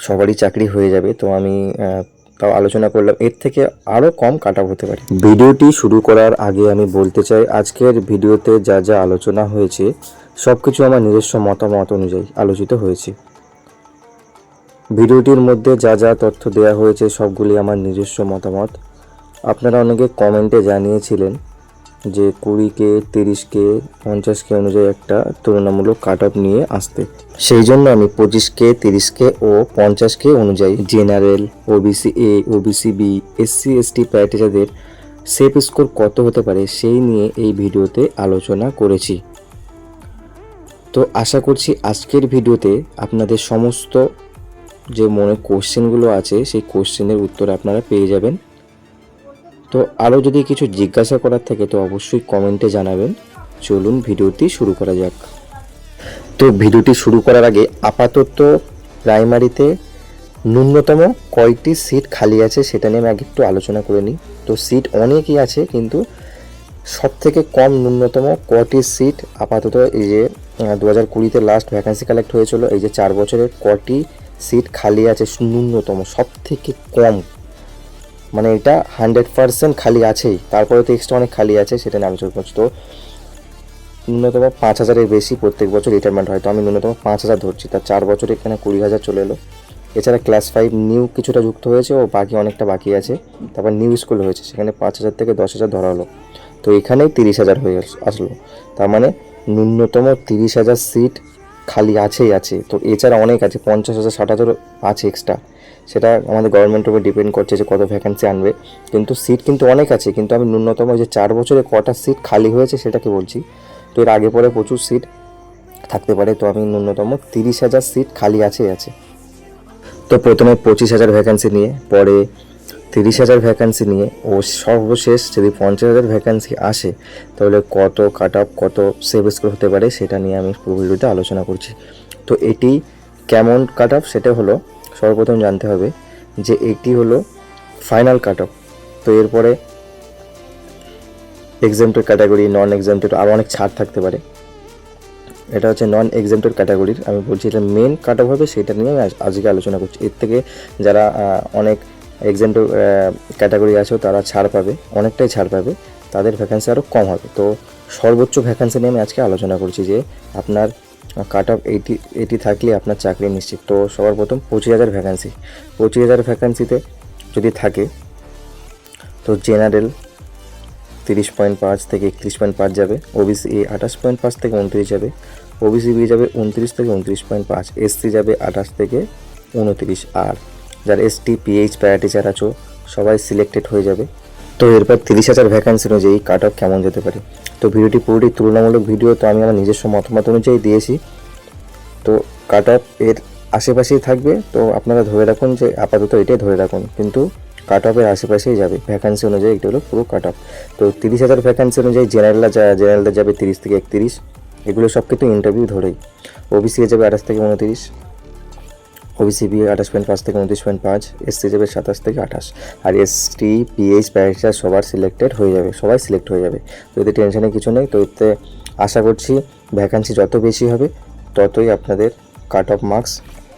সবারই চাকরি হয়ে যাবে। তো আমি তাও আলোচনা করলাম এর থেকে আরও কম কাট অফ হতে পারে। ভিডিওটি শুরু করার আগে আমি বলতে চাই, আজকের ভিডিওতে যা যা আলোচনা হয়েছে সব কিছু আমার নিজস্ব মতামত অনুযায়ী আলোচিত হয়েছে। ভিডিওটির মধ্যে যা যা তথ্য দেওয়া হয়েছে সবগুলি আমার নিজস্ব মতামত। আপনারা অনেকে কমেন্টে জানিয়েছিলেন যে 20K 30K 50K অনুযায়ী একটা তুলনামূলক কাট অফ নিয়ে আসতে, সেই জন্য আমি 25K 30K ও 50K অনুযায়ী general, OBC A, OBC B, SC ST প্যারাটিচারদের সেফ স্কোর কত হতে পারে সেই নিয়ে এই ভিডিওতে আলোচনা করেছি। তো আশা করছি আজকের ভিডিওতে আপনাদের সমস্ত যে মনে কোশ্চেনগুলো আছে সেই কোশ্চেনের উত্তর আপনারা পেয়ে যাবেন। তো আরও যদি কিছু জিজ্ঞাসা করার থাকে তো অবশ্যই কমেন্টে জানাবেন। চলুন ভিডিওটি শুরু করা যাক। তো ভিডিওটি শুরু করার আগে আপাতত প্রাইমারিতে ন্যূনতম কয়টি সিট খালি আছে সেটা নিয়ে আমি আগে একটু আলোচনা করে নিই। তো সিট অনেকই আছে, কিন্তু সব থেকে কম ন্যূনতম কটি সিট আপাতত এই যে 2020-তে লাস্ট ভ্যাকান্সি কালেক্ট হয়েছিল, এই যে 4 বছরের কটি সিট খালি আছে ন্যূনতম সব থেকে কম, মানে এটা 100% খালি আছেই, তারপরে তো এক্সট্রা অনেক খালি আছে সেটা নিয়ে আলোচনা করছি। তো ন্যূনতম 5,000-এর বেশি প্রত্যেক বছর রিটায়ারমেন্ট হয়, তো আমি ন্যূনতম 5,000 ধরছি। তার 4 বছরে এখানে 20,000 চলে এলো। এছাড়া ক্লাস 5 নিউ কিছুটা যুক্ত হয়েছে ও বাকি অনেকটা বাকি আছে। তারপর নিউ স্কুল হয়েছে, সেখানে 5,000 থেকে 10,000 ধরা হলো, তো এখানেই 30,000 হয়ে আসলো। তার মানে ন্যূনতম 30,000 সিট খালি আছেই আছে। তো এছাড়া অনেক আছে, 50,000 60,000 আছে এক্সট্রা, সেটা আমাদের গভর্নমেন্টের উপর ডিপেন্ড করছে যে কত ভ্যাকান্সি আনবে। কিন্তু সিট কিন্তু অনেক আছে, কিন্তু আমি ন্যূনতম যে 4 বছরে কটা সিট খালি হয়েছে সেটাকে বলছি। তো এর আগে পরে প্রচুর সিট থাকতে পারে, তো আমি ন্যূনতম 30,000 সিট খালি আছে। তো প্রথমে 25,000 ভ্যাকান্সি নিয়ে, পরে 30,000 ভ্যাকান্সি নিয়ে, ও সর্বশেষ যদি 50,000 ভ্যাকান্সি আসে তাহলে কত কাট অফ, কত সেভ স্কোর হতে পারে সেটা নিয়ে আমি পুরো ভিডিওতে আলোচনা করছি। তো এটি কেমন কাট অফ সেটা হলো সর্বপ্রথম জানতে হবে যে এটি হলো ফাইনাল কাট অফ। তো এরপরে এক্সামটেড ক্যাটাগরি, নন এক্সামটেড আরও অনেক ছাড় থাকতে পারে। এটা হচ্ছে নন এক্সামটেড ক্যাটাগরির, আমি বলছি এটা মেন কাট অফ হবে, সেটা নিয়ে আমি আজকে আলোচনা করছি। এর থেকে যারা অনেক এক্সামটেড ক্যাটাগরি আছে তারা ছাড় পাবে, অনেকটাই ছাড় পাবে, তাদের ভ্যাকান্সি আরও কম হবে। তো সর্বোচ্চ ভ্যাকান্সি নিয়ে আমি আজকে আলোচনা করছি যে আপনার কাট অফ 80 থাকলে আপনার চাকরি নিশ্চিত। তো সবার প্রথম 25,000 ভ্যাকান্সি, 25,000 ভ্যাকান্সিতে যদি থাকে তো জেনারেল 30.5 থেকে 31.5 যাবে, ওবিসি এ 28.5 থেকে 29 যাবে, ওবিসি বি যাবে 29 থেকে 29.5, এসসি যাবে 28 থেকে 29, আর যারা এসটি পিএইচ প্যারাটিচার আছো সবাই সিলেক্টেড হয়ে যাবে। তো এরপর 30,000 ভ্যাকান্সি অনুযায়ী কাট অফ কেমন যেতে পারে। তো ভিডিওটি পুরোটি তুলনামূলক ভিডিও, তো আমি আমার নিজস্ব মতামত অনুযায়ী দিয়েছি। তো কাট অফ এর আশেপাশেই থাকবে, তো আপনারা ধরে রাখুন যে আপাতত এটাই ধরে রাখুন, কিন্তু কাট অফের আশেপাশেই যাবে ভ্যাকান্সি অনুযায়ী। এটা হলো পুরো কাট অফ। তো 30,000 ভ্যাকান্সি অনুযায়ী জেনারেলরা যাবে 30 থেকে 31, এগুলো সব কিন্তু ইন্টারভিউ ধরেই। ওবিসি যাবে 28 থেকে 29, ওবিসি বি 28.5 থেকে 29.5, এসসি যাবে 27 থেকে 28, আর এসটি পিএইচ প্যারাটিচার সবার সিলেক্টেড হয়ে যাবে, সবাই সিলেক্ট হয়ে যাবে। তো এতে টেনশনের কিছু নেই। তো এতে আশা করছি ভ্যাকান্সি যত বেশি হবে ততই আপনাদের কাট অফ মার্কস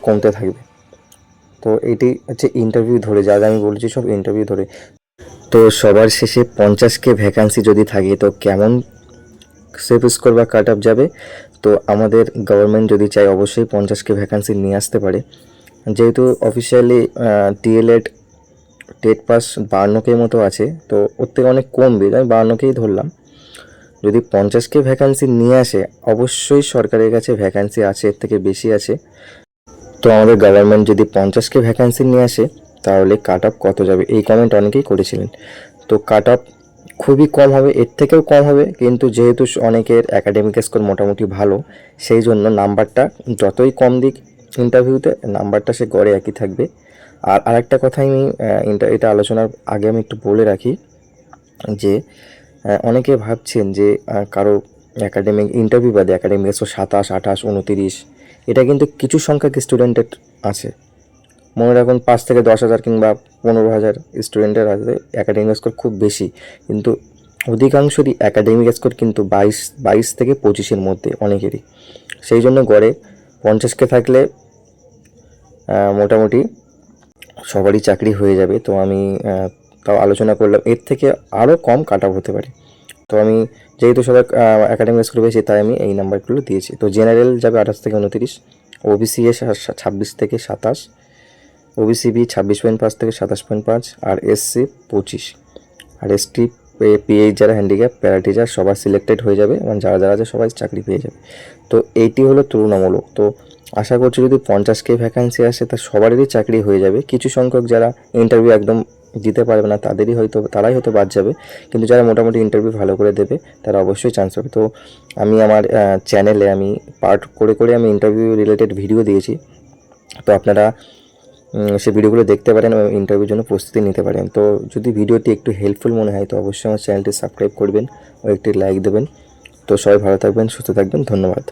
কমতে থাকবে। তো এটি হচ্ছে ইন্টারভিউ ধরে, যা আমি বলেছি সব ইন্টারভিউ ধরে। তো সবার শেষে 50K ভ্যাকান্সি যদি থাকে তো কেমন সেফ স্কোর বা কাট অফ যাবে। তো আমাদের গভর্নমেন্ট যদি চায় অবশ্যই 50K ভ্যাকান্সি নিয়ে আসতে পারে, যেহেতু officially D.El.Ed TET pass 52K মতো আছে, তো ওর থেকে অনেক কমবে, আমি 52Kই ধরলাম। যদি 50K ভ্যাকান্সি নিয়ে আসে অবশ্যই সরকারের কাছে ভ্যাকান্সি আছে, এর থেকে বেশি আছে। তো আমাদের গভর্নমেন্ট যদি 50K ভ্যাকান্সি নিয়ে আসে তাহলে কাট অফ কত যাবে, এই কমেন্ট অনেকেই করেছিলেন। তো কাট অফ খুবই কম হবে, এর থেকেও কম হবে, কিন্তু যেহেতু অনেকের একাডেমিক স্কোর মোটামুটি ভালো, সেই জন্য নাম্বারটা যতই কম দিক ইন্টারভিউতে নাম্বারটা সে গড়ে একই থাকবে। আর আরেকটা কথা আমি এটা আলোচনার আগে আমি একটু বলে রাখি যে অনেকে ভাবছেন যে কারো একাডেমিক ইন্টারভিউ বাদে একাডেমিক স্কোর 27, 28, 29, এটা কিন্তু কিছু সংখ্যক স্টুডেন্টের আছে। মনে রাখুন 5 থেকে 10,000 কিংবা 15,000 স্টুডেন্টের আছে একাডেমিক স্কোর খুব বেশি, কিন্তু অধিকাংশরই একাডেমিক স্কোর কিন্তু 22 থেকে 25-এর মধ্যে অনেকেরই। সেই জন্য গড়ে 50K থাকলে মোটামুটি সবারই চাকরি হয়ে যাবে। তো আমি তাও আলোচনা করলাম এর থেকে আরও কম কাট অফ হতে পারে। তো আমি যেহেতু সবাই একাডেমিক স্কোর পেয়েছি তাই আমি এই নাম্বারগুলো দিয়েছি। তো জেনারেল যাবে 28 থেকে 29, ওবিসি এ 26 থেকে 27, ওবিসি বি 26.5 থেকে 27.5, আর এসসি 25, আর এসটি পিএইচ যারা হ্যান্ডিক্যাপ প্যারাটিচার সবার সিলেক্টেড হয়ে যাবে এবং যারা যারা আছে সবাই চাকরি পেয়ে যাবে। তো এইটি হলো তুলনামূলক। তো আশা করছি যদি 50K ভ্যাকান্সি আসে তা সবারই চাকরি হয়ে যাবে। কিছু সংখ্যক যারা ইন্টারভিউ একদম দিতে পারবে না তারাই হয়তো বাদ যাবে, কিন্তু যারা মোটামুটি ইন্টারভিউ ভালো করে দেবে তারা অবশ্যই চান্স পাবে। তো আমি আমার চ্যানেলে আমি পার্ট করে করে আমি ইন্টারভিউ রিলেটেড ভিডিও দিয়েছি। তো আপনারা সেই ভিডিওগুলো দেখতে পারেন এবং ইন্টারভিউর জন্য প্রস্তুতি নিতে পারেন। তো যদি ভিডিওটি একটু হেল্পফুল মনে হয় তো অবশ্যই আমার চ্যানেলটি সাবস্ক্রাইব করবেন ও একটি লাইক দেবেন। তো সবাই ভালো থাকবেন, সুস্থ থাকবেন, ধন্যবাদ।